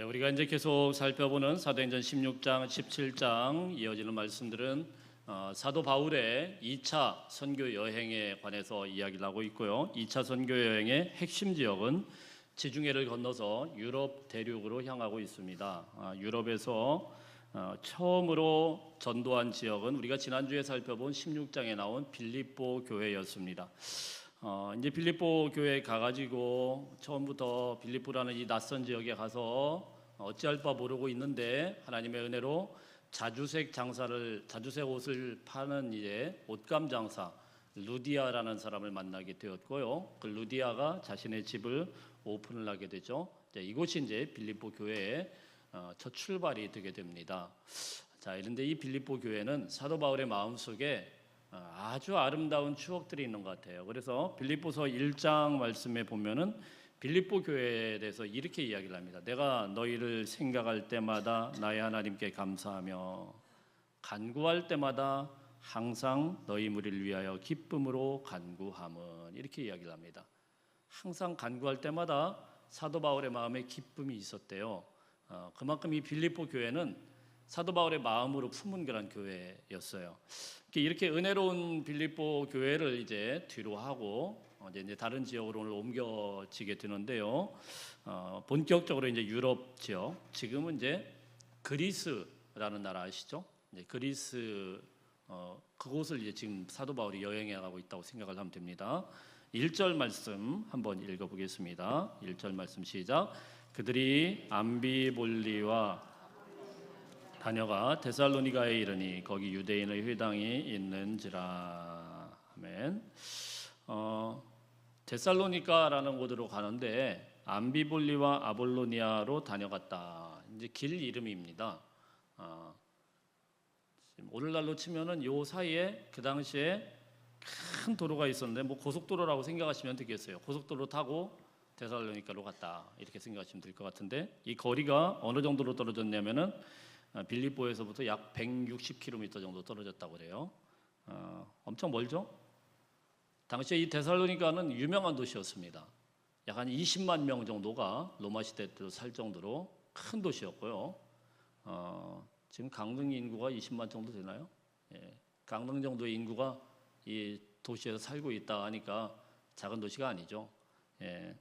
우리가 이제 계속 살펴보는 사도행전 16장, 17장 이어지는 말씀들은 사도 바울의 2차 선교 여행에 관해서 이야기를 하고 있고요. 2차 선교 여행의 핵심 지역은 지중해를 건너서 유럽 대륙으로 향하고 있습니다. 유럽에서 처음으로 전도한 지역은 우리가 지난주에 살펴본 16장에 나온 빌립보 교회였습니다. 이제 빌립보 교회에 가가지고 처음부터 빌립보라는 이 낯선 지역에 가서 어찌할 바 모르고 있는데 하나님의 은혜로 자주색 옷을 파는 이제 옷감 장사 루디아라는 사람을 만나게 되었고요. 그 루디아가 자신의 집을 오픈을 하게 되죠. 이곳이 이제 빌립보 교회의 첫 출발이 되게 됩니다. 자, 그런데 이 빌립보 교회는 사도 바울의 마음속에 아주 아름다운 추억들이 있는 것 같아요. 그래서 빌립보서 1장 말씀에 보면은 빌립보 교회에 대해서 이렇게 이야기를 합니다. 내가 너희를 생각할 때마다 나의 하나님께 감사하며 간구할 때마다 항상 너희 무리를 위하여 기쁨으로 간구함은, 이렇게 이야기를 합니다. 항상 간구할 때마다 사도 바울의 마음에 기쁨이 있었대요. 그만큼 이 빌립보 교회는 사도 바울의 마음으로 품은 그런 교회였어요. 이렇게 은혜로운 빌립보 교회를 이제 뒤로 하고 이제 다른 지역으로 오늘 옮겨지게 되는데요. 본격적으로 이제 유럽 지역, 지금은 이제 그리스라는 나라 아시죠? 이제 그리스 그곳을 이제 지금 사도 바울이 여행해 가고 있다고 생각을 하면 됩니다. 1절 말씀 한번 읽어보겠습니다. 1절 말씀 시작. 그들이 암비볼리와 다녀가 데살로니가에 이르니 거기 유대인의 회당이 있는지라. 아멘. 데살로니가라는 곳으로 가는데 암비볼리와 아볼로니아로 다녀갔다. 이제 길 이름입니다. 지금 오늘날로 치면은 요 사이에 그 당시에 큰 도로가 있었는데 뭐 고속도로라고 생각하시면 되겠어요. 고속도로 타고 데살로니가로 갔다 이렇게 생각하시면 될 것 같은데, 이 거리가 어느 정도로 떨어졌냐면은 빌립보에서부터 약 160km 정도 떨어졌다고 그래요. 엄청 멀죠? 당시에 이 데살로니가는 유명한 도시였습니다. 약 한 20만 명 정도가 로마 시대 때도 살 정도로 큰 도시였고요. 지금 강릉 인구가 20만 정도 되나요? 예, 강릉 정도의 인구가 이 도시에서 살고 있다 하니까 작은 도시가 아니죠. 예,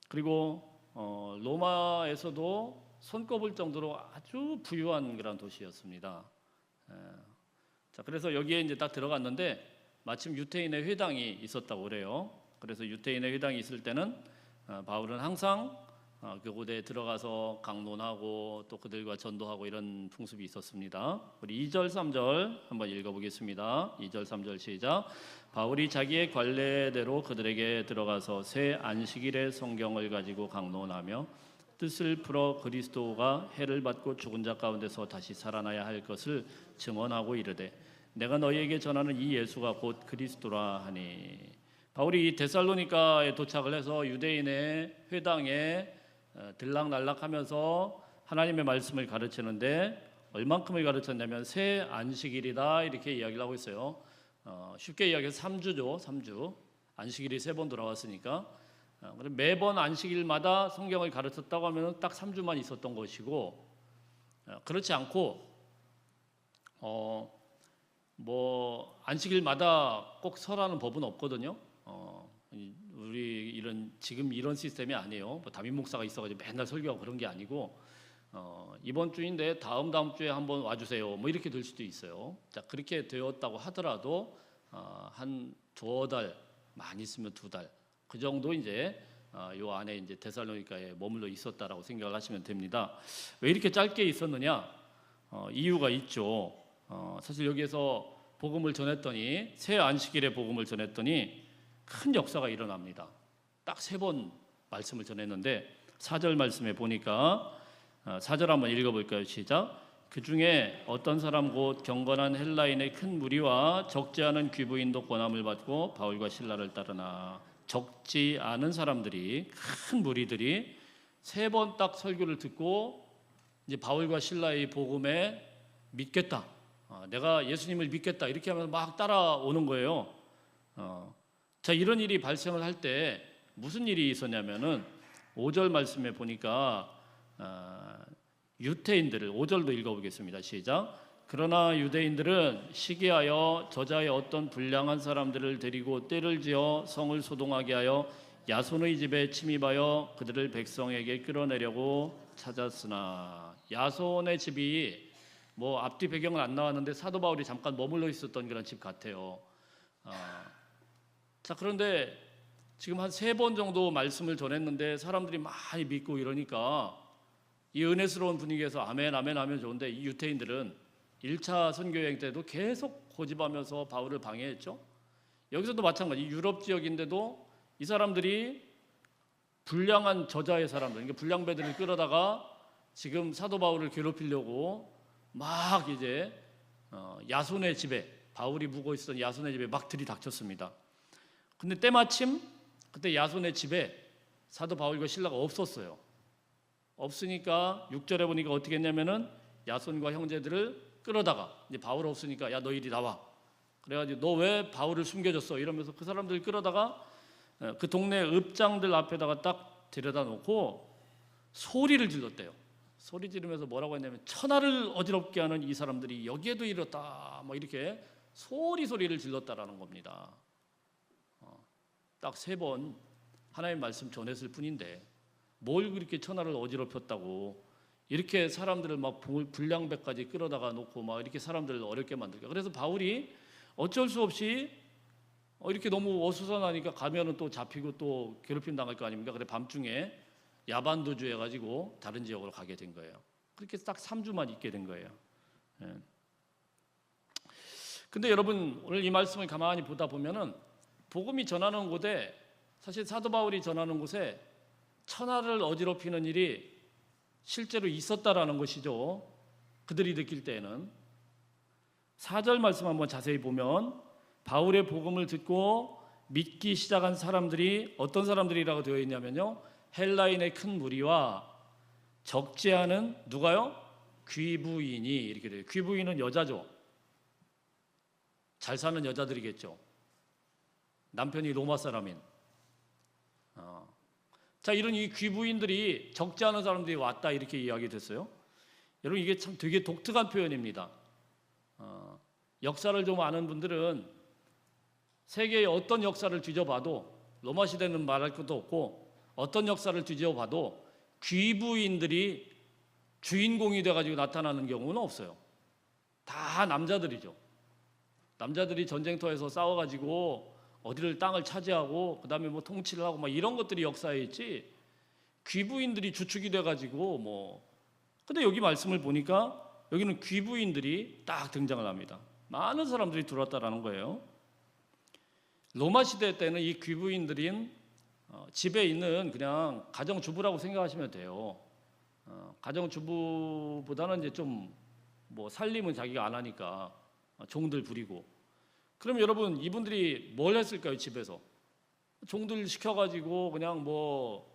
그리고 로마에서도 손꼽을 정도로 아주 부유한 그런 도시였습니다. 자, 그래서 여기에 이제 딱 들어갔는데 마침 유대인의 회당이 있었다고 그래요. 그래서 유대인의 회당이 있을 때는 바울은 항상 그곳에 들어가서 강론하고 또 그들과 전도하고 이런 풍습이 있었습니다. 우리 2절 3절 한번 읽어보겠습니다. 2절 3절 시작. 바울이 자기의 관례대로 그들에게 들어가서 새 안식일의 성경을 가지고 강론하며 뜻을 풀어 그리스도가 해를 받고 죽은 자 가운데서 다시 살아나야 할 것을 증언하고 이르되 내가 너희에게 전하는 이 예수가 곧 그리스도라 하니. 바울이 이 데살로니가에 도착을 해서 유대인의 회당에 들락날락하면서 하나님의 말씀을 가르치는데 얼만큼을 가르쳤냐면 새 안식일이다 이렇게 이야기를 하고 있어요. 쉽게 이야기해서 3주죠. 3주 안식일이 3번 돌아왔으니까 매번 안식일마다 성경을 가르쳤다고 하면 딱 3주만 있었던 것이고, 그렇지 않고 뭐 안식일마다 꼭 설하는 법은 없거든요. 우리 지금 이런 시스템이 아니에요. 뭐 담임 목사가 있어가지고 맨날 설교하고 그런 게 아니고 이번 주인데 다음 주에 한번 와주세요. 뭐 이렇게 될 수도 있어요. 자, 그렇게 되었다고 하더라도 한 2달, 많이 있으면 2달 그 정도 이제 요 안에 이제 데살로니가에 머물러 있었다라고 생각을 하시면 됩니다. 왜 이렇게 짧게 있었느냐? 이유가 있죠. 사실 여기에서 복음을 전했더니 새 안식일의 복음을 전했더니 큰 역사가 일어납니다. 딱 3번 말씀을 전했는데 4절 말씀에 보니까 4절 한번 읽어볼까요? 시작. 그 중에 어떤 사람 곧 경건한 헬라인의 큰 무리와 적지 않은 귀부인도 권함을 받고 바울과 실라를 따르나. 적지 않은 사람들이, 큰 무리들이 3번 딱 설교를 듣고 이제 바울과 실라의 복음에 믿겠다, 내가 예수님을 믿겠다 이렇게 하면서 막 따라오는 거예요. 자, 이런 일이 발생을 할 때 무슨 일이 있었냐면은 5절 말씀에 보니까 유대인들을 5절도 읽어보겠습니다. 시작. 그러나 유대인들은 시기하여 저자의 어떤 불량한 사람들을 데리고 떼를 지어 성을 소동하게 하여 야손의 집에 침입하여 그들을 백성에게 끌어내려고 찾았으나, 야손의 집이 뭐 앞뒤 배경은 안 나왔는데 사도 바울이 잠깐 머물러 있었던 그런 집 같아요. 자, 그런데 지금 한 3번 정도 말씀을 전했는데 사람들이 많이 믿고 이러니까 이 은혜스러운 분위기에서 아멘 아멘 하면 좋은데, 이 유대인들은 1차 선교여행 때도 계속 고집하면서 바울을 방해했죠. 여기서도 마찬가지. 유럽 지역인데도 이 사람들이 불량한 저자의 사람들, 그러니까 불량배들을 끌어다가 지금 사도 바울을 괴롭히려고 막 이제 야손의 집에, 바울이 묵어 있었던 야손의 집에 막 들이닥쳤습니다. 근데 때마침 그때 야손의 집에 사도 바울과 실라가 없었어요. 없으니까 6절에 보니까 어떻게 했냐면은 야손과 형제들을 끌어다가, 이제 바울 없으니까 야 너 이리 나와. 그래가지고 너 왜 바울을 숨겨줬어? 이러면서 그 사람들을 끌어다가 그 동네 읍장들 앞에다가 딱 데려다 놓고 소리를 질렀대요. 소리 지르면서 뭐라고 했냐면, 천하를 어지럽게 하는 이 사람들이 여기에도 이렇다, 뭐 이렇게 소리를 질렀다라는 겁니다. 딱 3번 하나님 말씀 전했을 뿐인데 뭘 그렇게 천하를 어지럽혔다고 이렇게 사람들을 막 불량배까지 끌어다가 놓고 막 이렇게 사람들을 어렵게 만들게. 그래서 바울이 어쩔 수 없이 이렇게 너무 어수선하니까 가면은 또 잡히고 또 괴롭힘 당할 거 아닙니까? 그래 밤중에 야반도주 해가지고 다른 지역으로 가게 된 거예요. 그렇게 딱 3주만 있게 된 거예요. 예. 근데 여러분, 오늘 이 말씀을 가만히 보다 보면은 복음이 전하는 곳에, 사실 사도 바울이 전하는 곳에 천하를 어지럽히는 일이 실제로 있었다라는 것이죠. 그들이 느낄 때에는. 4절 말씀 한번 자세히 보면, 바울의 복음을 듣고 믿기 시작한 사람들이 어떤 사람들이라고 되어 있냐면요, 헬라인의 큰 무리와 적지 않은 누가요? 귀부인이, 이렇게 돼요. 귀부인은 여자죠. 잘 사는 여자들이겠죠. 남편이 로마 사람인. 자, 이런 이 귀부인들이, 적지 않은 사람들이 왔다, 이렇게 이야기됐어요. 여러분, 이게 참 되게 독특한 표현입니다. 역사를 좀 아는 분들은 세계의 어떤 역사를 뒤져봐도, 로마 시대는 말할 것도 없고 어떤 역사를 뒤져봐도 귀부인들이 주인공이 돼가지고 나타나는 경우는 없어요. 다 남자들이죠. 남자들이 전쟁터에서 싸워가지고 어디를 땅을 차지하고 그 다음에 뭐 통치를 하고 막 이런 것들이 역사에 있지, 귀부인들이 주축이 돼가지고 뭐. 근데 여기 말씀을 보니까 여기는 귀부인들이 딱 등장을 합니다. 많은 사람들이 들어왔다라는 거예요. 로마 시대 때는 이 귀부인들인 집에 있는 그냥 가정주부라고 생각하시면 돼요. 가정주부보다는 이제 좀 뭐 살림은 자기가 안 하니까 종들 부리고. 그럼 여러분, 이분들이 뭘 했을까요? 집에서 종들 시켜가지고 그냥 뭐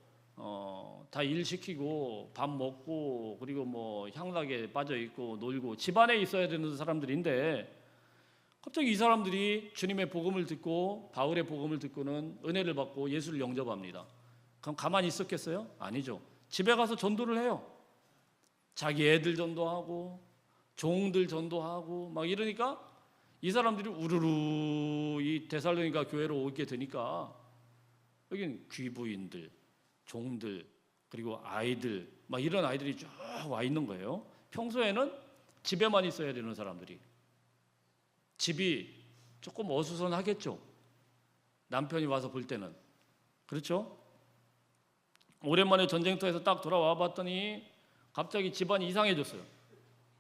다 일 시키고 밥 먹고, 그리고 뭐 향락에 빠져 있고 놀고 집안에 있어야 되는 사람들인데, 갑자기 이 사람들이 주님의 복음을 듣고 바울의 복음을 듣고는 은혜를 받고 예수를 영접합니다. 그럼 가만히 있었겠어요? 아니죠. 집에 가서 전도를 해요. 자기 애들 전도하고 종들 전도하고 막 이러니까 이 사람들이 우르르 이 데살로니가 교회로 오게 되니까 여긴 귀부인들, 종들, 그리고 아이들, 막 이런 아이들이 쭉 와 있는 거예요. 평소에는 집에만 있어야 되는 사람들이. 집이 조금 어수선하겠죠. 남편이 와서 볼 때는. 그렇죠? 오랜만에 전쟁터에서 딱 돌아와 봤더니 갑자기 집안이 이상해졌어요.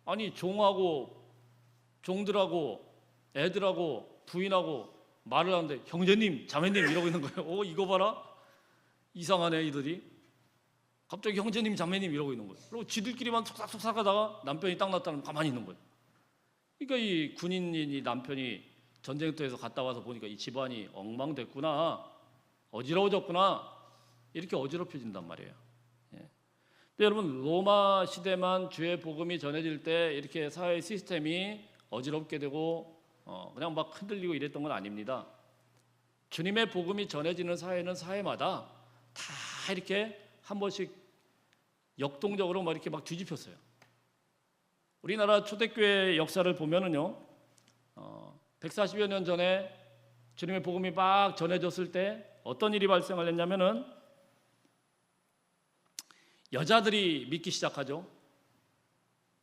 아니, 종들하고 애들하고 부인하고 말을 하는데 형제님, 자매님 이러고 있는 거예요. 이거 봐라. 이상하네, 이들이. 갑자기 형제님, 자매님 이러고 있는 거예요. 그리고 지들끼리만 속삭속삭 하다가 남편이 딱 나타나면 가만히 있는 거예요. 그러니까 이 군인인 이 남편이 전쟁터에서 갔다 와서 보니까 이 집안이 엉망됐구나, 어지러워졌구나, 이렇게 어지럽혀진단 말이에요. 예. 근데 여러분, 로마 시대만 주의 복음이 전해질 때 이렇게 사회 시스템이 어지럽게 되고 그냥 막 흔들리고 이랬던 건 아닙니다. 주님의 복음이 전해지는 사회는 사회마다 다 이렇게 한 번씩 역동적으로 막 이렇게 막 뒤집혔어요. 우리나라 초대교회 역사를 보면은요, 140여 년 전에 주님의 복음이 막 전해졌을 때 어떤 일이 발생을 했냐면은 여자들이 믿기 시작하죠.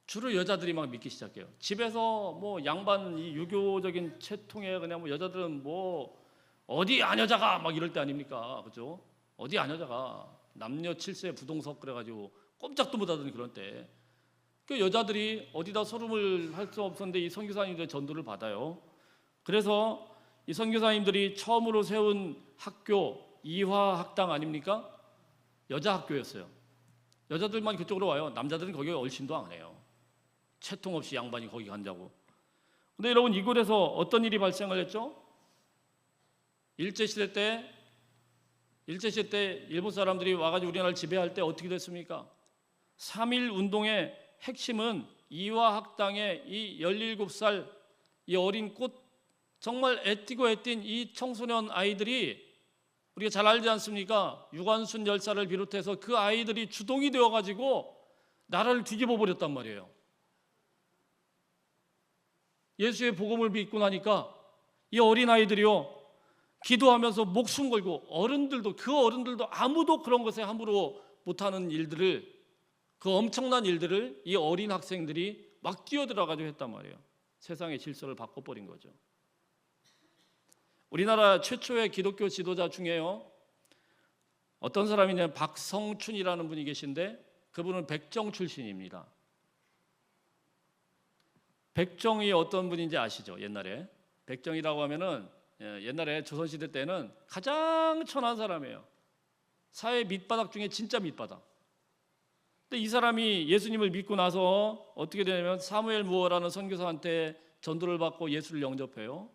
주로 여자들이 막 믿기 시작해요. 집에서 뭐 양반 이 유교적인 채통에 그냥 뭐 여자들은 뭐 어디 안 여자가 막 이럴 때 아닙니까, 그죠? 어디 안 여자가 남녀 칠세 부동석 그래가지고 꼼짝도 못하던 그런 때, 그 여자들이 어디다 소름을 할 수 없었는데 이 선교사님들의 전도를 받아요. 그래서 이 선교사님들이 처음으로 세운 학교 이화학당 아닙니까? 여자 학교였어요. 여자들만 그쪽으로 와요. 남자들은 거기에 얼씬도 안 해요. 채통 없이 양반이 거기 간다고. 근데 여러분, 이곳에서 어떤 일이 발생을 했죠? 일제시대 때 일본 사람들이 와가지고 우리나라를 지배할 때 어떻게 됐습니까? 3.1 운동의 핵심은 이화학당의 이 17살 이 어린 꽃, 정말 애띠고 애띤 이 청소년 아이들이, 우리가 잘 알지 않습니까? 유관순 열사를 비롯해서 그 아이들이 주동이 되어가지고 나라를 뒤집어 버렸단 말이에요. 예수의 복음을 믿고 나니까 이 어린 아이들이요, 기도하면서 목숨 걸고, 그 어른들도 아무도 그런 것에 함부로 못하는 일들을, 그 엄청난 일들을 이 어린 학생들이 막 뛰어들어가지고 했단 말이에요. 세상의 질서를 바꿔버린 거죠. 우리나라 최초의 기독교 지도자 중에요, 어떤 사람이냐면 박성춘이라는 분이 계신데, 그분은 백정 출신입니다. 백정이 어떤 분인지 아시죠? 옛날에 백정이라고 하면은, 옛날에 조선시대 때는 가장 천한 사람이에요. 사회 밑바닥 중에 진짜 밑바닥. 근데 이 사람이 예수님을 믿고 나서 어떻게 되냐면 사무엘 무어라는 선교사한테 전도를 받고 예수를 영접해요.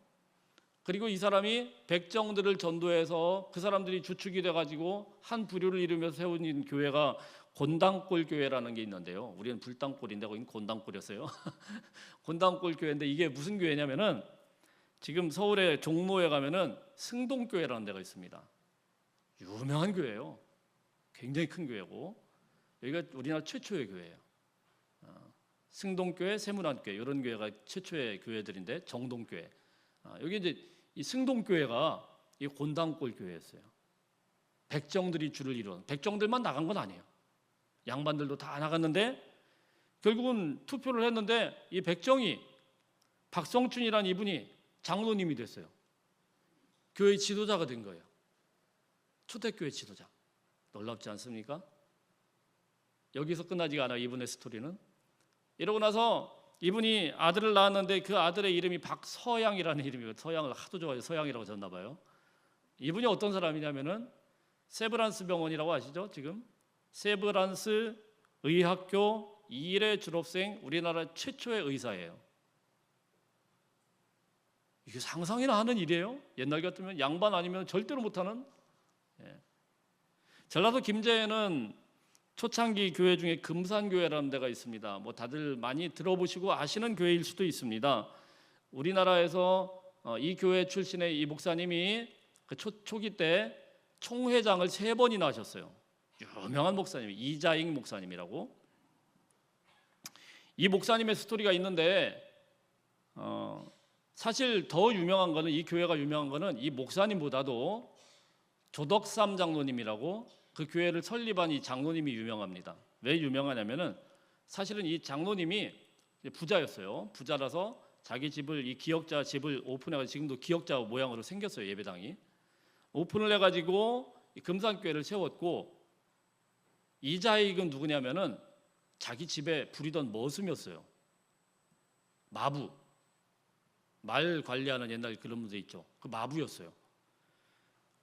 그리고 이 사람이 백정들을 전도해서 그 사람들이 주축이 돼가지고 한 부류를 이루면서 세운 교회가 곤당골 교회라는 게 있는데요. 우리는 불당골인데 거긴 곤당골이었어요. 곤당골 교회인데 이게 무슨 교회냐면은, 지금 서울의 종로에 가면은 승동교회라는 데가 있습니다. 유명한 교회예요. 굉장히 큰 교회고, 여기가 우리나라 최초의 교회예요. 승동교회, 세문안교회 이런 교회가 최초의 교회들인데, 정동교회. 여기 이제 이 승동교회가 이 곤당골 교회였어요. 백정들이 주를 이룬, 백정들만 나간 건 아니에요. 양반들도 다 나갔는데 결국은 투표를 했는데 이 백정이, 박성춘이라는 이분이 장로님이 됐어요. 교회 지도자가 된 거예요. 초대교회 지도자. 놀랍지 않습니까? 여기서 끝나지가 않아요. 이분의 스토리는. 이러고 나서 이분이 아들을 낳았는데 그 아들의 이름이 박서양이라는 이름이에요. 서양을 하도 좋아해서 서양이라고 졌나 봐요. 이분이 어떤 사람이냐면은 세브란스 병원이라고 아시죠? 지금 세브란스 의학교 2회 졸업생, 우리나라 최초의 의사예요. 이게 상상이나 하는 일이에요? 옛날 같으면 양반 아니면 절대로 못하는. 전라도 김제에는 초창기 교회 중에 금산교회라는 데가 있습니다. 뭐 다들 많이 들어보시고 아시는 교회일 수도 있습니다. 우리나라에서 이 교회 출신의 이 목사님이 그 초기 때 총회장을 3번이나 하셨어요. 유명한 목사님, 이자익 목사님이라고. 이 목사님의 스토리가 있는데, 사실 더 유명한 거는, 이 교회가 유명한 거는 이 목사님보다도 조덕삼 장로님이라고 그 교회를 설립한 이 장로님이 유명합니다. 왜 유명하냐면은, 사실은 이 장로님이 부자였어요. 부자라서 자기 집을, 이 기역자 집을 오픈해가지고, 지금도 기역자 모양으로 생겼어요. 예배당이 오픈을 해가지고 금산교회를 세웠고, 이자익은 누구냐면은 자기 집에 부리던 머슴이었어요. 마부, 말 관리하는 옛날 그런 분들 있죠. 그 마부였어요.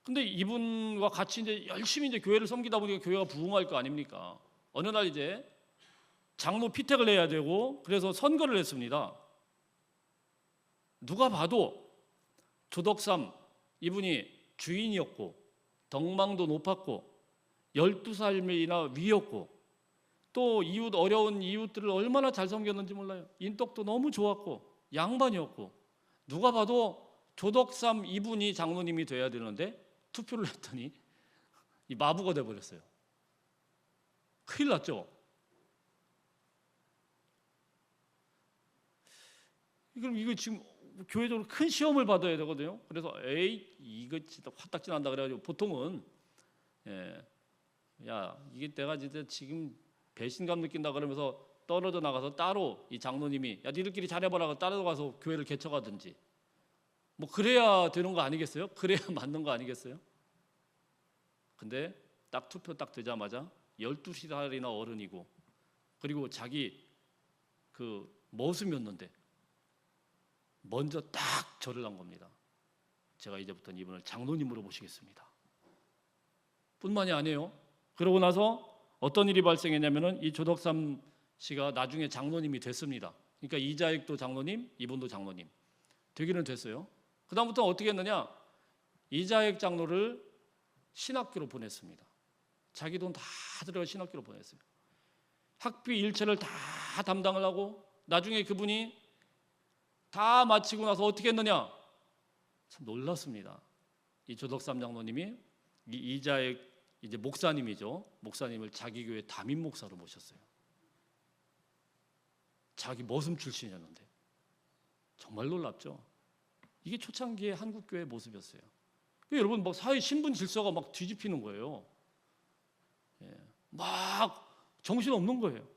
근데 이분과 같이 이제 열심히 이제 교회를 섬기다 보니까 교회가 부흥할 거 아닙니까? 어느 날 이제 장로 피택을 내야 되고, 그래서 선거를 했습니다. 누가 봐도 조덕삼 이분이 주인이었고, 덕망도 높았고, 12살이나 위였고, 또 이웃, 어려운 이웃들을 얼마나 잘 섬겼는지 몰라요. 인덕도 너무 좋았고 양반이었고, 누가 봐도 조덕삼 이분이 장로님이 돼야 되는데 투표를 했더니 이 마부가 돼버렸어요. 큰일 났죠. 그럼 이거 지금 교회적으로 큰 시험을 받아야 되거든요. 그래서 이거 진짜 화딱지 난다 그래가지고 보통은 야 이게 내가 진짜 지금 배신감 느낀다 그러면서 떨어져 나가서 따로 이 장로님이 야 니들끼리 잘해보라고 따로 가서 교회를 개척하든지 뭐 그래야 되는 거 아니겠어요? 그래야 맞는 거 아니겠어요? 근데 딱 투표 딱 되자마자 12살이나 어른이고 그리고 자기 그 머슴이었는데 먼저 딱 절을 한 겁니다. 제가 이제부터는 이분을 장로님으로 모시겠습니다. 뿐만이 아니에요. 그러고 나서 어떤 일이 발생했냐면은 이 조덕삼 씨가 나중에 장로님이 됐습니다. 그러니까 이자익도 장로님, 이분도 장로님 되기는 됐어요. 그 다음부터 어떻게 했느냐? 이자익 장로를 신학교로 보냈습니다. 자기 돈 다 들여가 신학교로 보냈어요. 학비 일체를 다 담당을 하고 나중에 그분이 다 마치고 나서 어떻게 했느냐? 참 놀랐습니다. 이 조덕삼 장로님이 이 이자익 이제 목사님이죠. 목사님을 자기 교회 담임 목사로 모셨어요. 자기 머슴 출신이었는데 정말 놀랍죠. 이게 초창기의 한국 교회 모습이었어요. 여러분 막 사회 신분 질서가 막 뒤집히는 거예요. 막 정신 없는 거예요.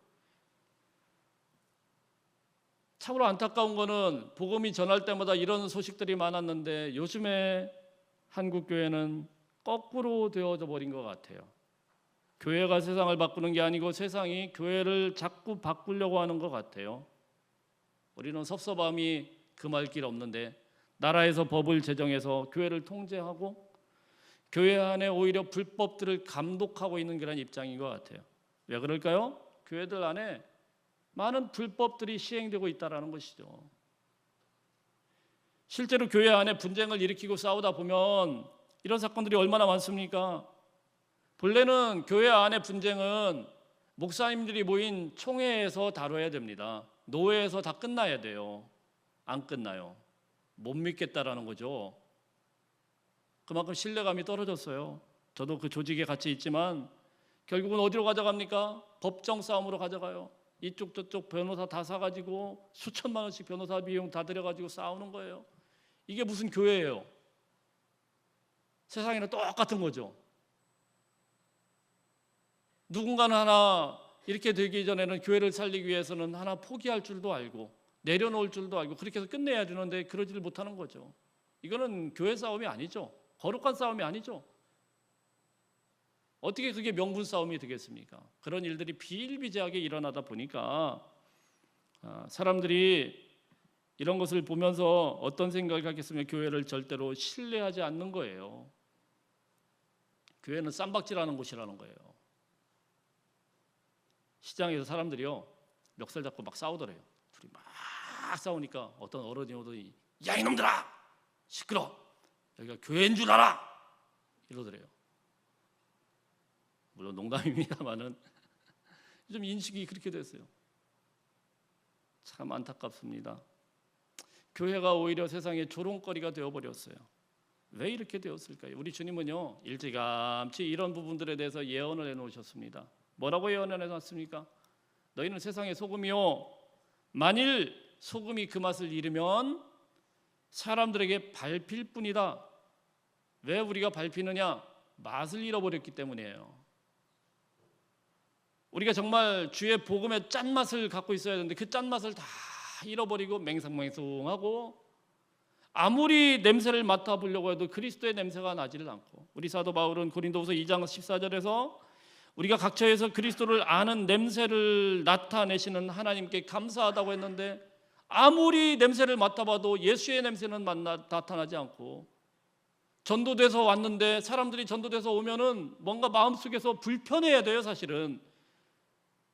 참으로 안타까운 거는 복음이 전할 때마다 이런 소식들이 많았는데 요즘에 한국 교회는 거꾸로 되어져 버린 것 같아요. 교회가 세상을 바꾸는 게 아니고 세상이 교회를 자꾸 바꾸려고 하는 것 같아요. 우리는 섭섭함이 금할 길 없는데 나라에서 법을 제정해서 교회를 통제하고 교회 안에 오히려 불법들을 감독하고 있는 그런 입장인 것 같아요. 왜 그럴까요? 교회들 안에 많은 불법들이 시행되고 있다는 것이죠. 실제로 교회 안에 분쟁을 일으키고 싸우다 보면 이런 사건들이 얼마나 많습니까? 본래는 교회 안의 분쟁은 목사님들이 모인 총회에서 다뤄야 됩니다. 노회에서 다 끝나야 돼요. 안 끝나요. 못 믿겠다라는 거죠. 그만큼 신뢰감이 떨어졌어요. 저도 그 조직에 같이 있지만 결국은 어디로 가져갑니까? 법정 싸움으로 가져가요. 이쪽 저쪽 변호사 다 사가지고 수천만 원씩 변호사 비용 다 들여가지고 싸우는 거예요. 이게 무슨 교회예요? 세상에는 똑같은 거죠. 누군가는 하나 이렇게 되기 전에는 교회를 살리기 위해서는 하나 포기할 줄도 알고 내려놓을 줄도 알고 그렇게 해서 끝내야 되는데 그러지를 못하는 거죠. 이거는 교회 싸움이 아니죠. 거룩한 싸움이 아니죠. 어떻게 그게 명분 싸움이 되겠습니까? 그런 일들이 비일비재하게 일어나다 보니까 사람들이 이런 것을 보면서 어떤 생각을 갖겠으면 교회를 절대로 신뢰하지 않는 거예요. 교회는 쌈박질하는 곳이라는 거예요. 시장에서 사람들이요 멱살 잡고 막 싸우더래요. 둘이 막 싸우니까 어떤 어른이 오더니 야 이놈들아 시끄러 여기가 교회인 줄 알아 이러더래요. 물론 농담입니다만은 좀 인식이 그렇게 됐어요. 참 안타깝습니다. 교회가 오히려 세상의 조롱거리가 되어버렸어요. 왜 이렇게 되었을까요? 우리 주님은요 일찌감치 이런 부분들에 대해서 예언을 해놓으셨습니다. 뭐라고 예언을 해놨습니까? 너희는 세상의 소금이요 만일 소금이 그 맛을 잃으면 사람들에게 밟힐 뿐이다. 왜 우리가 밟히느냐? 맛을 잃어버렸기 때문이에요. 우리가 정말 주의 복음의 짠맛을 갖고 있어야 되는데 그 짠맛을 다 잃어버리고 맹성맹성하고 아무리 냄새를 맡아보려고 해도 그리스도의 냄새가 나지를 않고 우리 사도 바울은 고린도후서 2장 14절에서 우리가 각처에서 그리스도를 아는 냄새를 나타내시는 하나님께 감사하다고 했는데 아무리 냄새를 맡아봐도 예수의 냄새는 나타나지 않고 전도돼서 왔는데 사람들이 전도돼서 오면은 뭔가 마음속에서 불편해야 돼요. 사실은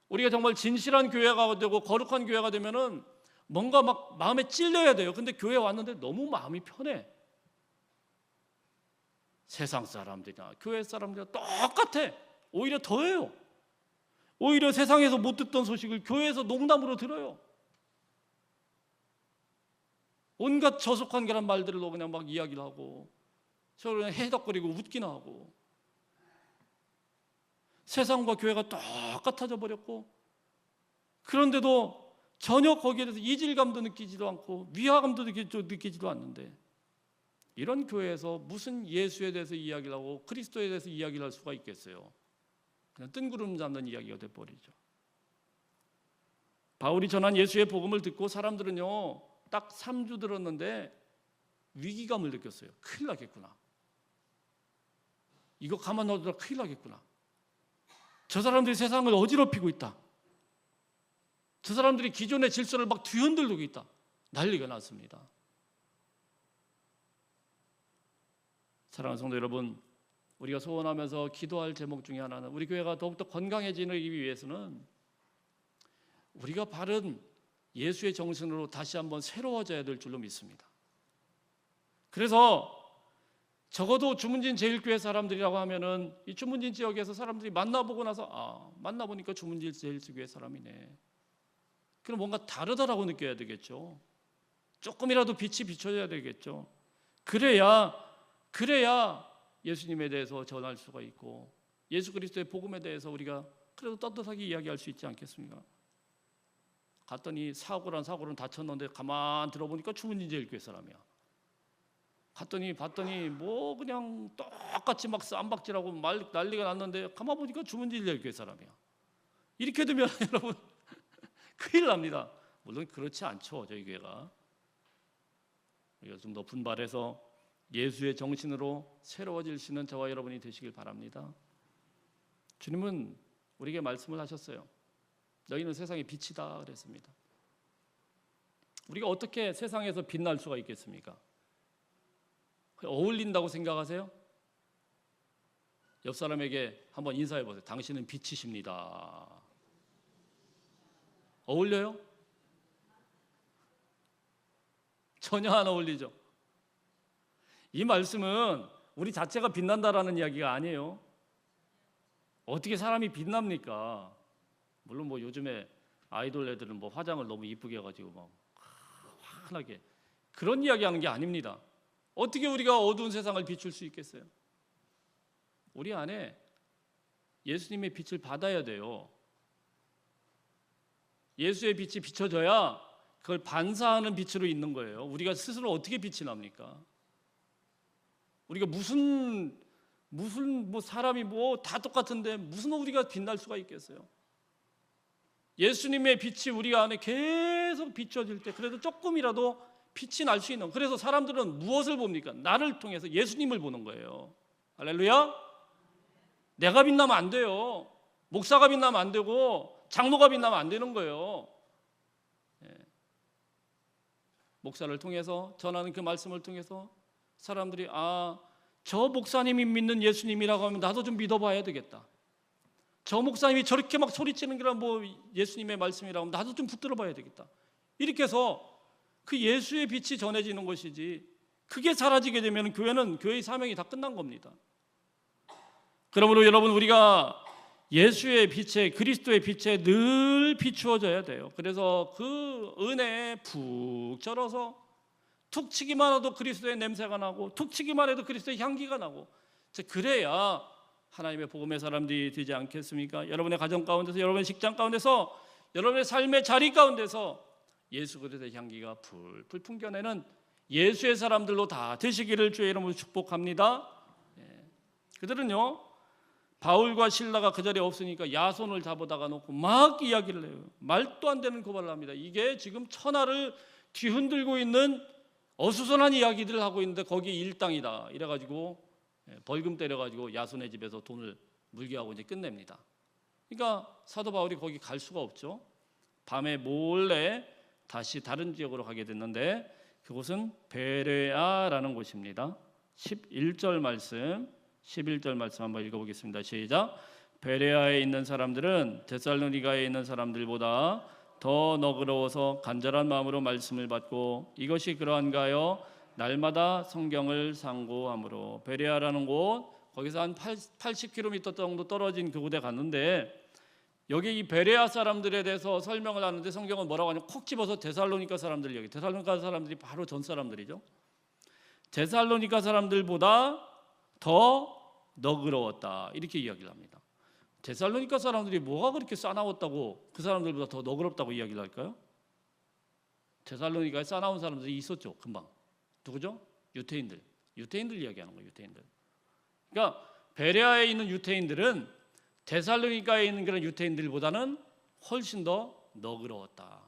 우리가 정말 진실한 교회가 되고 거룩한 교회가 되면은 뭔가 막 마음에 찔려야 돼요. 근데 교회 왔는데 너무 마음이 편해. 세상 사람들이나 교회 사람들이나 똑같아. 오히려 더해요. 오히려 세상에서 못 듣던 소식을 교회에서 농담으로 들어요. 온갖 저속한계란 말들로 그냥 막 이야기를 하고 서로 그냥 해덕거리고 웃기나 하고 세상과 교회가 똑같아져 버렸고, 그런데도 전혀 거기에 대해서 이질감도 느끼지도 않고 위화감도 느끼지도 않는데, 이런 교회에서 무슨 예수에 대해서 이야기를 하고 그리스도에 대해서 이야기를 할 수가 있겠어요? 그냥 뜬구름 잡는 이야기가 돼버리죠. 바울이 전한 예수의 복음을 듣고 사람들은요, 딱 3주 들었는데 위기감을 느꼈어요. 큰일 나겠구나. 이거 가만 놔두다 큰일 나겠구나. 저 사람들이 세상을 어지럽히고 있다. 저 사람들이 기존의 질서를 막 뒤흔들고 있다. 난리가 났습니다. 사랑하는 성도 여러분, 우리가 소원하면서 기도할 제목 중에 하나는, 우리 교회가 더욱더 건강해지기 위해서는 우리가 바른 예수의 정신으로 다시 한번 새로워져야 될 줄로 믿습니다. 그래서 적어도 주문진 제일교회 사람들이라고 하면은 이 주문진 지역에서 사람들이 만나보고 나서 만나보니까 주문진 제일교회 사람이네. 그럼 뭔가 다르다라고 느껴야 되겠죠. 조금이라도 빛이 비춰져야 되겠죠. 그래야 예수님에 대해서 전할 수가 있고 예수 그리스도의 복음에 대해서 우리가 그래도 떳떳하게 이야기할 수 있지 않겠습니까? 갔더니 사고는 다쳤는데 가만 들어보니까 주문진 제일교회 사람이야. 봤더니 뭐 그냥 똑같이 막 쌈박질하고 난리가 났는데 가만 보니까 주문진 제일교회 사람이야. 이렇게 되면 여러분 큰일 납니다. 물론 그렇지 않죠. 저희 교회가 우리가 좀 더 분발해서 예수의 정신으로 새로워질 수 있는 저와 여러분이 되시길 바랍니다. 주님은 우리에게 말씀을 하셨어요. 너희는 세상의 빛이다 그랬습니다. 우리가 어떻게 세상에서 빛날 수가 있겠습니까? 어울린다고 생각하세요? 옆 사람에게 한번 인사해 보세요. 당신은 빛이십니다. 어울려요? 전혀 안 어울리죠. 이 말씀은 우리 자체가 빛난다라는 이야기가 아니에요. 어떻게 사람이 빛납니까? 물론 뭐 요즘에 아이돌 애들은 뭐 화장을 너무 이쁘게 해가지고 막 환하게 그런 이야기하는 게 아닙니다. 어떻게 우리가 어두운 세상을 비출 수 있겠어요? 우리 안에 예수님의 빛을 받아야 돼요. 예수의 빛이 비춰져야 그걸 반사하는 빛으로 있는 거예요. 우리가 스스로 어떻게 빛이 납니까? 우리가 무슨 뭐 사람이 뭐 다 똑같은데 무슨 우리가 빛날 수가 있겠어요? 예수님의 빛이 우리 안에 계속 비춰질 때 그래도 조금이라도 빛이 날 수 있는, 그래서 사람들은 무엇을 봅니까? 나를 통해서 예수님을 보는 거예요. 할렐루야. 내가 빛나면 안 돼요. 목사가 빛나면 안 되고 장로가 빛나면 안 되는 거예요. 목사를 통해서 전하는 그 말씀을 통해서 사람들이 저 목사님이 믿는 예수님이라고 하면 나도 좀 믿어봐야 되겠다. 저 목사님이 저렇게 막 소리치는 게 뭐 예수님의 말씀이라고 하면 나도 좀 붙들어봐야 되겠다. 이렇게 해서 그 예수의 빛이 전해지는 것이지, 그게 사라지게 되면 교회의 사명이 다 끝난 겁니다. 그러므로 여러분, 우리가 예수의 빛에, 그리스도의 빛에 늘 비추어져야 돼요. 그래서 그 은혜에 푹 절어서 툭 치기만 해도 그리스도의 냄새가 나고 툭 치기만 해도 그리스도의 향기가 나고, 그래야 하나님의 복음의 사람들이 되지 않겠습니까? 여러분의 가정 가운데서, 여러분의 직장 가운데서, 여러분의 삶의 자리 가운데서 예수 그리스도의 향기가 풀풀 풍겨내는 예수의 사람들로 다 되시기를 주의 이름으로 축복합니다. 그들은요, 바울과 실라가 그 자리에 없으니까 야손을 잡아다가 놓고 막 이야기를 해요. 말도 안 되는 고발을 합니다. 이게 지금 천하를 뒤흔들고 있는 어수선한 이야기들을 하고 있는데 거기 일당이다 이래가지고 벌금 때려가지고 야손의 집에서 돈을 물게 하고 이제 끝냅니다. 그러니까 사도 바울이 거기 갈 수가 없죠. 밤에 몰래 다시 다른 지역으로 가게 됐는데 그곳은 베레아라는 곳입니다. 11절 말씀 한번 읽어보겠습니다. 시작. 베레아에 있는 사람들은 데살로니가에 있는 사람들보다 더 너그러워서 간절한 마음으로 말씀을 받고 이것이 그러한가요? 날마다 성경을 상고함으로. 베레아라는 곳, 거기서 한 80km 정도 떨어진 그곳에 갔는데 여기 이 베레아 사람들에 대해서 설명을 하는데 성경은 뭐라고 하냐면 콕 집어서 데살로니가 사람들 얘기. 데살로니가 사람들이 바로 전 사람들이죠. 데살로니가 사람들보다 더 너그러웠다 이렇게 이야기를 합니다. 데살로니가 사람들이 뭐가 그렇게 싸나웠다고 그 사람들보다 더 너그럽다고 이야기를 할까요? 데살로니가에 싸나운 사람들이 있었죠. 금방. 누구죠? 유대인들 이야기하는 거예요. 유대인들. 그러니까 베레아에 있는 유대인들은 데살로니가에 있는 그런 유대인들보다는 훨씬 더 너그러웠다.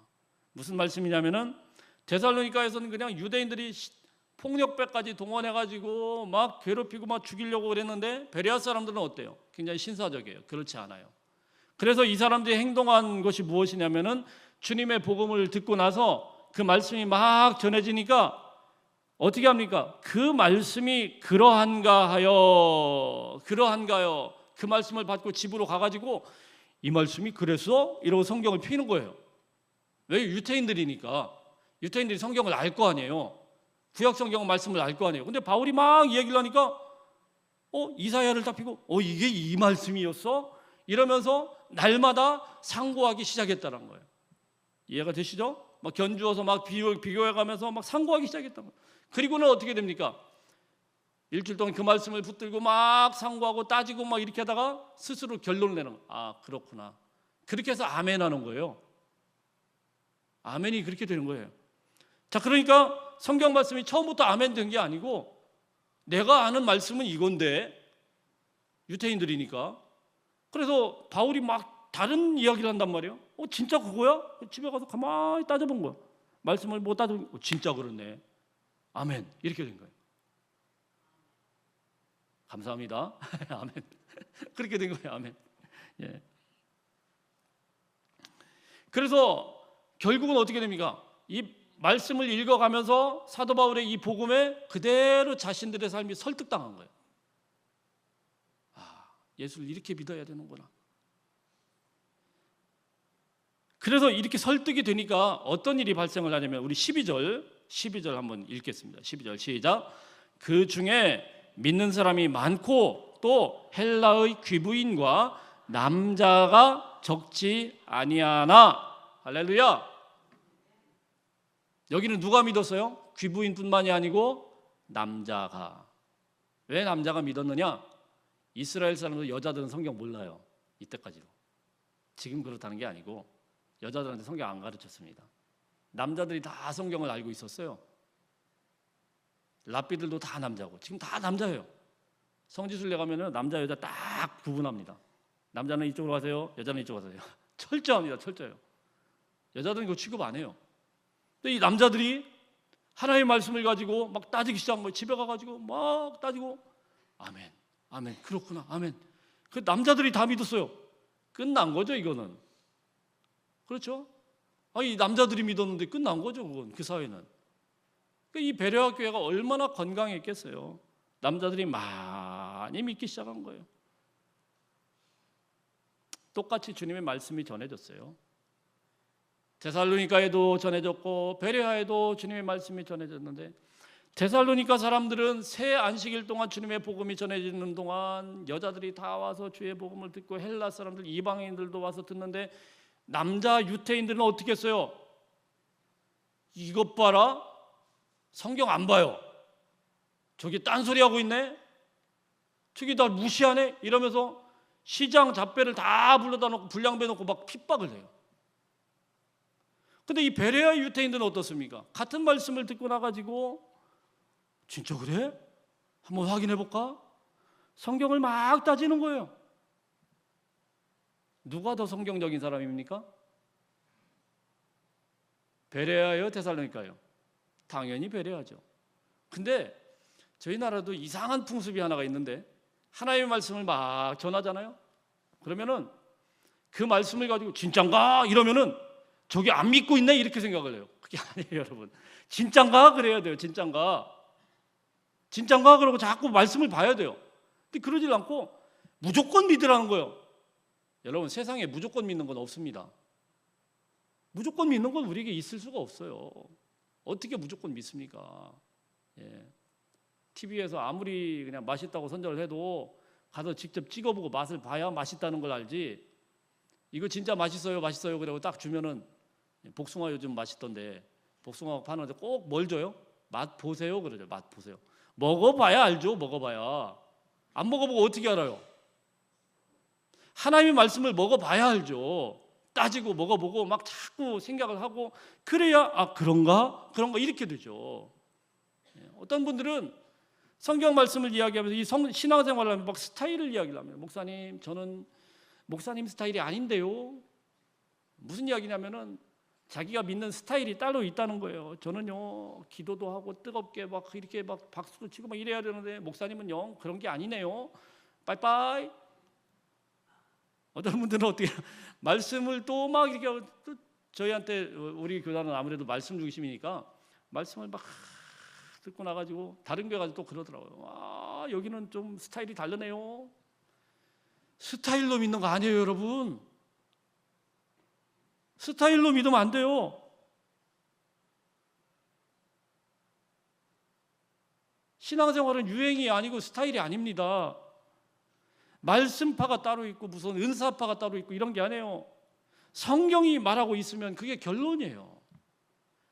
무슨 말씀이냐면은 데살로니가에서는 그냥 유대인들이 폭력배까지 동원해가지고 막 괴롭히고 막 죽이려고 그랬는데 베레아 사람들은 어때요? 굉장히 신사적이에요. 그렇지 않아요. 그래서 이 사람들이 행동한 것이 무엇이냐면은 주님의 복음을 듣고 나서 그 말씀이 막 전해지니까 어떻게 합니까? 그 말씀이 그러한가요? 그 말씀을 받고 집으로 가가지고 이 말씀이 그래서? 이러고 성경을 피는 거예요. 왜? 유대인들이니까. 유대인들이 성경을 알 거 아니에요. 구약 성경 말씀을 알 거 아니에요. 근데 바울이 막 이야기를 하니까 이사야를 딱 피고 이게 이 말씀이었어? 이러면서 날마다 상고하기 시작했다는 거예요. 이해가 되시죠? 막 견주어서 막 비교해가면서 막 상고하기 시작했다는 거예요. 그리고는 어떻게 됩니까? 일주일 동안 그 말씀을 붙들고 막 상고하고 따지고 막 이렇게 하다가 스스로 결론을 내는 거예요. 아, 그렇구나. 그렇게 해서 아멘 하는 거예요. 아멘이 그렇게 되는 거예요. 자, 그러니까 성경 말씀이 처음부터 아멘 된 게 아니고 내가 아는 말씀은 이건데 유대인들이니까. 그래서 바울이 막 다른 이야기를 한단 말이에요. 진짜 그거야? 집에 가서 가만히 따져본 거야. 말씀을 못 따져. 진짜 그렇네. 아멘. 이렇게 된 거예요. 감사합니다. 아멘. 그렇게 된 거예요. 아멘. 예. 그래서 결국은 어떻게 됩니까? 이 말씀을 읽어가면서 사도 바울의 이 복음에 그대로 자신들의 삶이 설득당한 거예요. 예수를 이렇게 믿어야 되는구나. 그래서 이렇게 설득이 되니까 어떤 일이 발생을 하냐면 우리 12절 한번 읽겠습니다. 12절 시작. 그 중에 믿는 사람이 많고 또 헬라의 귀부인과 남자가 적지 아니하나. 할렐루야. 여기는 누가 믿었어요? 귀부인뿐만이 아니고 남자가. 왜 남자가 믿었느냐? 이스라엘 사람들 여자들은 성경 몰라요. 이때까지도. 지금 그렇다는 게 아니고 여자들한테 성경 안 가르쳤습니다. 남자들이 다 성경을 알고 있었어요. 랍비들도 다 남자고 지금 다 남자예요. 성지순례 가면은 남자 여자 딱 구분합니다. 남자는 이쪽으로 가세요. 여자는 이쪽으로 가세요. 철저합니다. 철저해요. 여자들은 이거 취급 안 해요. 근데 이 남자들이 하나님의 말씀을 가지고 막 따지기 시작한 거예요. 집에 가가지고 막 따지고 아멘, 아멘, 그렇구나, 아멘. 그 남자들이 다 믿었어요. 끝난 거죠, 이거는. 그렇죠? 이 남자들이 믿었는데 끝난 거죠, 그건. 그 사회는. 이 베레아 교회가 얼마나 건강했겠어요. 남자들이 많이 믿기 시작한 거예요. 똑같이 주님의 말씀이 전해졌어요. 데살로니가에도 전해졌고 베레아에도 주님의 말씀이 전해졌는데 데살로니가 사람들은 새 안식일 동안 주님의 복음이 전해지는 동안 여자들이 다 와서 주의 복음을 듣고 헬라 사람들 이방인들도 와서 듣는데 남자 유대인들은 어떻게 했어요? 이것 봐라. 성경 안 봐요. 저기 딴소리 하고 있네. 저기 나 무시하네. 이러면서 시장 잡배를 다 불러다 놓고 불량배 놓고 막 핍박을 해요. 근데 이 베레아 유대인들은 어떻습니까? 같은 말씀을 듣고 나가지고 진짜 그래? 한번 확인해 볼까? 성경을 막 따지는 거예요. 누가 더 성경적인 사람입니까? 베레아요, 데살로니가요? 당연히 베레아죠. 근데 저희 나라도 이상한 풍습이 하나가 있는데 하나님의 말씀을 막 전하잖아요. 그러면은 그 말씀을 가지고 진짠가? 이러면은 저기 안 믿고 있네 이렇게 생각을 해요. 그게 아니에요, 여러분. 진짠가? 그래야 돼요. 진짠가? 진짠가? 그러고 자꾸 말씀을 봐야 돼요. 근데 그러질 않고 무조건 믿으라는 거예요. 여러분, 세상에 무조건 믿는 건 없습니다. 무조건 믿는 건 우리에게 있을 수가 없어요. 어떻게 무조건 믿습니까? TV에서 아무리 그냥 맛있다고 선전을 해도 가서 직접 찍어보고 맛을 봐야 맛있다는 걸 알지. 이거 진짜 맛있어요, 맛있어요. 그러고 딱 주면은 복숭아 요즘 맛있던데 복숭아 파는데 꼭 뭘 줘요? 맛 보세요, 그러죠. 맛 보세요. 먹어봐야 알죠. 먹어봐야. 안 먹어보고 어떻게 알아요? 하나님의 말씀을 먹어봐야 알죠. 따지고 먹어보고 막 자꾸 생각을 하고 그래야 그런가 이렇게 되죠. 어떤 분들은 성경 말씀을 이야기하면서 이 신앙생활을 하면 막 스타일을 이야기를 합니다. 목사님, 저는 목사님 스타일이 아닌데요. 무슨 이야기냐면은 자기가 믿는 스타일이 따로 있다는 거예요. 저는요 기도도 하고 뜨겁게 막 이렇게 막 박수도 치고 막 이래야 되는데 목사님은요 그런 게 아니네요. 빠이빠이. 어떤 분들은 어떻게 말씀을 또 막 이렇게 또 저희한테 우리 교단은 아무래도 말씀 중심이니까 말씀을 막 듣고 나가지고 다른 교회 가서 또 그러더라고요. 여기는 좀 스타일이 다르네요. 스타일로 믿는 거 아니에요, 여러분. 스타일로 믿으면 안 돼요. 신앙생활은 유행이 아니고 스타일이 아닙니다. 말씀파가 따로 있고 무슨 은사파가 따로 있고 이런 게 아니에요. 성경이 말하고 있으면 그게 결론이에요.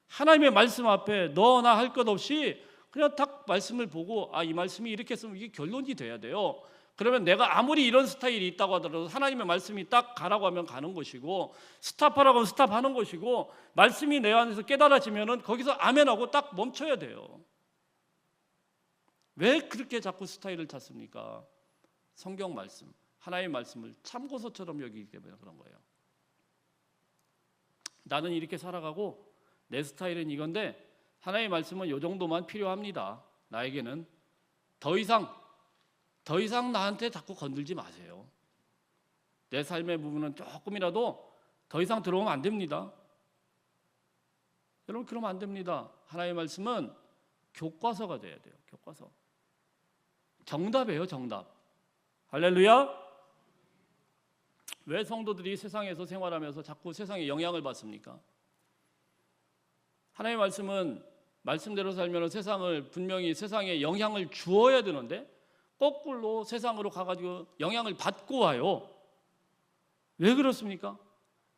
하나님의 말씀 앞에 너나 할 것 없이 그냥 딱 말씀을 보고 이 말씀이 이렇게 쓰면 이게 결론이 돼야 돼요. 그러면 내가 아무리 이런 스타일이 있다고 하더라도 하나님의 말씀이 딱 가라고 하면 가는 것이고 스탑하라고 하면 스탑하는 것이고 말씀이 내 안에서 깨달아지면은 거기서 아멘하고 딱 멈춰야 돼요. 왜 그렇게 자꾸 스타일을 찾습니까? 성경 말씀, 하나님의 말씀을 참고서처럼 여기기 때문에 그런 거예요. 나는 이렇게 살아가고 내 스타일은 이건데 하나님의 말씀은 이 정도만 필요합니다. 나에게는 더 이상 나한테 자꾸 건들지 마세요. 내 삶의 부분은 조금이라도 더 이상 들어오면 안 됩니다. 여러분 그러면 안 됩니다. 하나님의 말씀은 교과서가 돼야 돼요. 교과서. 정답이에요. 정답. 할렐루야. 왜 성도들이 세상에서 생활하면서 자꾸 세상에 영향을 받습니까? 하나님의 말씀은 말씀대로 살면 세상을 분명히 세상에 영향을 주어야 되는데 거꾸로 세상으로 가가지고 영향을 받고 와요. 왜 그렇습니까?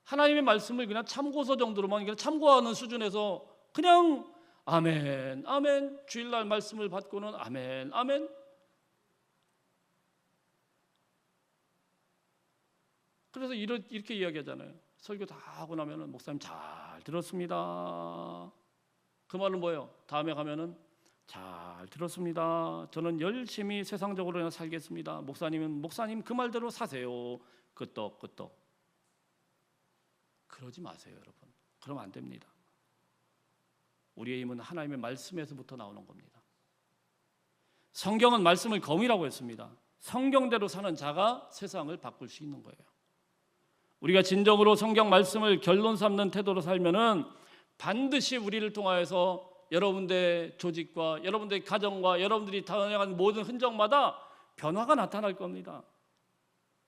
하나님의 말씀을 그냥 참고서 정도로만 그냥 참고하는 수준에서 그냥 아멘, 아멘, 주일날 말씀을 받고는 아멘, 아멘. 그래서 이렇게 이야기하잖아요. 설교 다 하고 나면은 목사님 잘 들었습니다. 그 말은 뭐예요? 다음에 가면은 잘 들었습니다. 저는 열심히 세상적으로 살겠습니다. 목사님은 목사님 그 말대로 사세요. 끄떡. 그러지 마세요, 여러분. 그러면 안 됩니다. 우리의 힘은 하나님의 말씀에서부터 나오는 겁니다. 성경은 말씀을 검이라고 했습니다. 성경대로 사는 자가 세상을 바꿀 수 있는 거예요. 우리가 진정으로 성경 말씀을 결론 삼는 태도로 살면은 반드시 우리를 통하여서 여러분들의 조직과 여러분들의 가정과 여러분들이 당해간 모든 흔적마다 변화가 나타날 겁니다.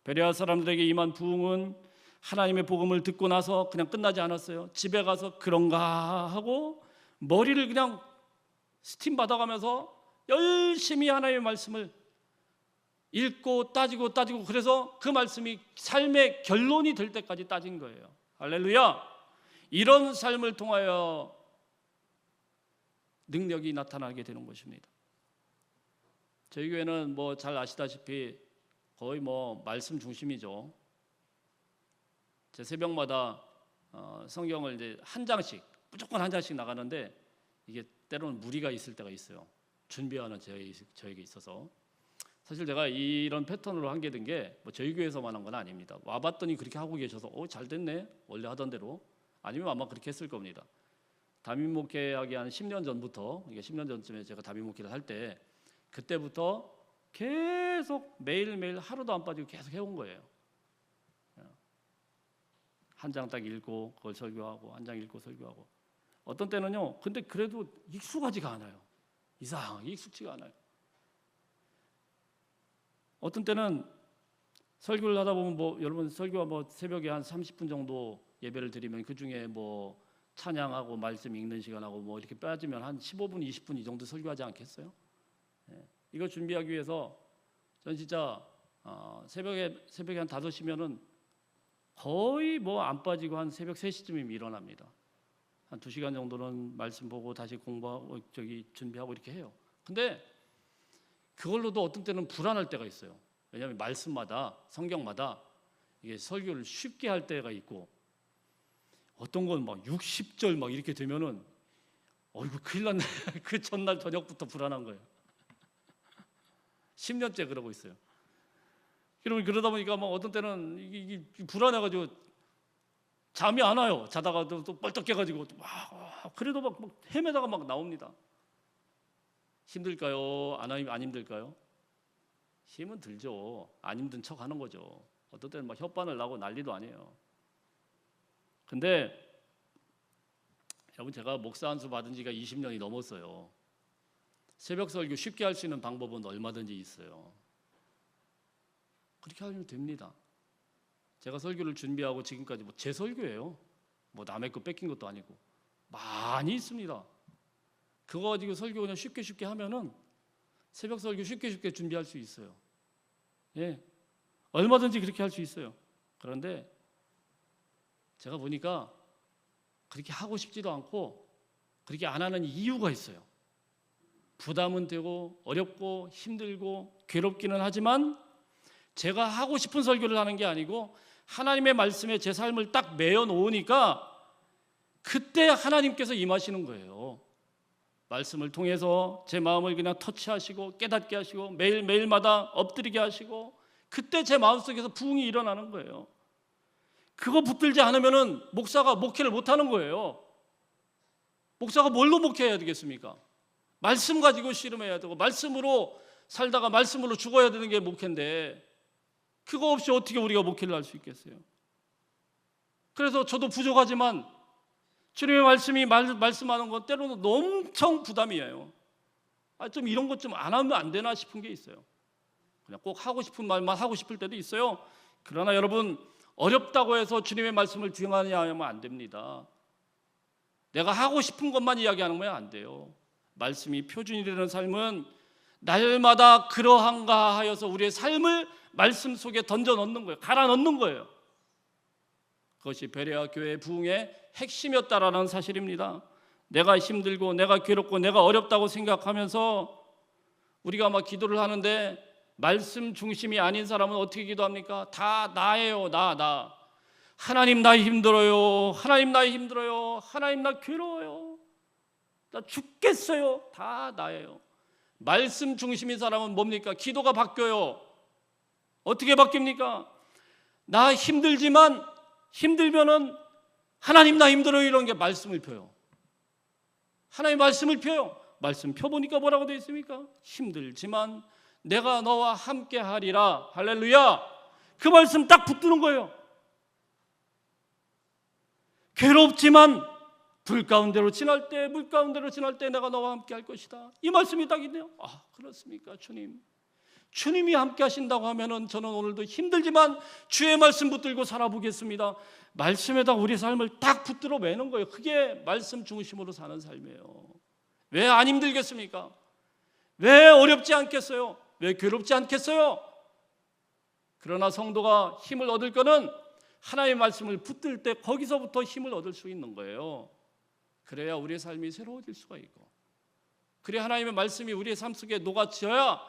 베레아 사람들에게 임한 부흥은 하나님의 복음을 듣고 나서 그냥 끝나지 않았어요. 집에 가서 그런가 하고 머리를 그냥 스팀 받아가면서 열심히 하나님의 말씀을 읽고 따지고 그래서 그 말씀이 삶의 결론이 될 때까지 따진 거예요. 할렐루야. 이런 삶을 통하여 능력이 나타나게 되는 것입니다. 저희 교회는 뭐 잘 아시다시피 거의 뭐 말씀 중심이죠. 제 새벽마다 성경을 이제 한 장씩 무조건 한 장씩 나가는데 이게 때로는 무리가 있을 때가 있어요. 준비하는 저에게 있어서 사실 제가 이런 패턴으로 하게 된 게 뭐 저희 교회에서만 한 건 아닙니다. 와봤더니 그렇게 하고 계셔서 잘 됐네 원래 하던 대로 아니면 아마 그렇게 했을 겁니다. 담임 목회하기 한 10년 전부터 이게 10년 전쯤에 제가 담임 목회를 할 때 그때부터 계속 매일매일 하루도 안 빠지고 계속 해온 거예요. 한 장 딱 읽고 그걸 설교하고 한 장 읽고 설교하고 어떤 때는요 근데 그래도 익숙하지가 않아요. 이상하게 익숙지가 않아요. 어떤 때는 설교를 하다 보면 뭐 여러분 설교가 뭐 새벽에 한 30분 정도 예배를 드리면 그 중에 뭐 찬양하고 말씀 읽는 시간하고 뭐 이렇게 빠지면 한 15분, 20분 이 정도 설교하지 않겠어요? 이거 준비하기 위해서 전 진짜 새벽에 한 5시면은 거의 뭐 안 빠지고 한 새벽 3시쯤이면 일어납니다. 한 2시간 정도는 말씀 보고 다시 공부하고 준비하고 이렇게 해요. 근데 그걸로도 어떤 때는 불안할 때가 있어요. 왜냐하면 말씀마다 성경마다 이게 설교를 쉽게 할 때가 있고 어떤 건 막 60절 막 이렇게 되면은 이거 큰일 났네. 그 전날 저녁부터 불안한 거예요. 10년째 그러고 있어요. 여러분 그러다 보니까 막 어떤 때는 이게 불안해가지고 잠이 안 와요. 자다가 또 벌떡 깨가지고 그래도 막 헤매다가 막 나옵니다. 힘들까요? 안 힘들까요? 힘은 들죠. 안 힘든 척 하는 거죠. 어떤 때는 막 혓바늘 나고 난리도 아니에요. 근데 여러분 제가 목사 안수 받은 지가 20년이 넘었어요. 새벽 설교 쉽게 할 수 있는 방법은 얼마든지 있어요. 그렇게 하면 됩니다. 제가 설교를 준비하고 지금까지 제 설교예요. 남의 거 뺏긴 것도 아니고 많이 있습니다. 그거 가지고 설교 그냥 쉽게 하면은 새벽 설교 쉽게 준비할 수 있어요. 예, 얼마든지 그렇게 할 수 있어요. 그런데 제가 보니까 그렇게 하고 싶지도 않고 그렇게 안 하는 이유가 있어요. 부담은 되고 어렵고 힘들고 괴롭기는 하지만 제가 하고 싶은 설교를 하는 게 아니고 하나님의 말씀에 제 삶을 딱 매어 놓으니까 그때 하나님께서 임하시는 거예요. 말씀을 통해서 제 마음을 그냥 터치하시고 깨닫게 하시고 매일마다 엎드리게 하시고 그때 제 마음속에서 부흥이 일어나는 거예요. 그거 붙들지 않으면은 목사가 목회를 못 하는 거예요. 목사가 뭘로 목회해야 되겠습니까? 말씀 가지고 씨름해야 되고 말씀으로 살다가 말씀으로 죽어야 되는 게 목회인데 그거 없이 어떻게 우리가 목회를 할 수 있겠어요? 그래서 저도 부족하지만 주님의 말씀이 말씀하는 건 때로는 엄청 부담이에요. 좀 이런 것 좀 안 하면 안 되나 싶은 게 있어요. 그냥 꼭 하고 싶은 말만 하고 싶을 때도 있어요. 그러나 여러분 어렵다고 해서 주님의 말씀을 뒤엉하냐 하면 안 됩니다. 내가 하고 싶은 것만 이야기하는 거야 안 돼요. 말씀이 표준이 되는 삶은 날마다 그러한가 하여서 우리의 삶을 말씀 속에 던져 넣는 거예요. 갈아 넣는 거예요. 그것이 베레아 교회의 부흥의 핵심이었다라는 사실입니다. 내가 힘들고 내가 괴롭고 내가 어렵다고 생각하면서 우리가 막 기도를 하는데 말씀 중심이 아닌 사람은 어떻게 기도합니까? 다 나예요. 나. 하나님 나 힘들어요. 하나님 나 힘들어요. 하나님 나 괴로워요. 나 죽겠어요. 다 나예요. 말씀 중심인 사람은 뭡니까? 기도가 바뀌어요. 어떻게 바뀝니까? 나 힘들면은 하나님 나 힘들어요 이런 게 말씀을 펴요. 하나님 말씀을 펴요. 말씀 펴보니까 뭐라고 되어 있습니까? 힘들지만 내가 너와 함께 하리라. 할렐루야. 그 말씀 딱 붙드는 거예요. 괴롭지만 불 가운데로 지날 때, 물 가운데로 지날 때 내가 너와 함께 할 것이다. 이 말씀이 딱 있네요. 그렇습니까 주님? 주님이 함께 하신다고 하면은 저는 오늘도 힘들지만 주의 말씀 붙들고 살아보겠습니다. 말씀에다 우리 삶을 딱 붙들어 매는 거예요. 그게 말씀 중심으로 사는 삶이에요. 왜 안 힘들겠습니까? 왜 어렵지 않겠어요? 왜 괴롭지 않겠어요? 그러나 성도가 힘을 얻을 거는 하나님의 말씀을 붙들 때 거기서부터 힘을 얻을 수 있는 거예요. 그래야 우리의 삶이 새로워질 수가 있고, 그래야 하나님의 말씀이 우리의 삶 속에 녹아져야,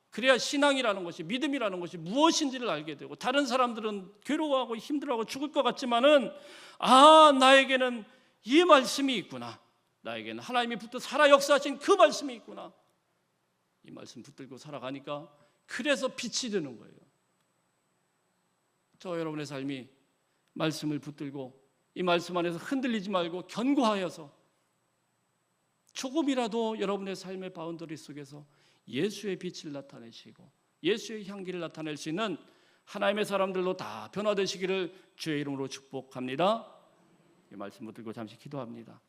그래야 신앙이라는 것이, 믿음이라는 것이 무엇인지를 알게 되고, 다른 사람들은 괴로워하고 힘들어하고 죽을 것 같지만은 나에게는 이 말씀이 있구나, 나에게는 하나님이 붙들어 살아 역사하신 그 말씀이 있구나, 이 말씀 붙들고 살아가니까 그래서 빛이 되는 거예요. 저 여러분의 삶이 말씀을 붙들고 이 말씀 안에서 흔들리지 말고 견고하여서 조금이라도 여러분의 삶의 바운더리 속에서 예수의 빛을 나타내시고 예수의 향기를 나타낼 수 있는 하나님의 사람들로 다 변화되시기를 주의 이름으로 축복합니다. 이 말씀 붙들고 잠시 기도합니다.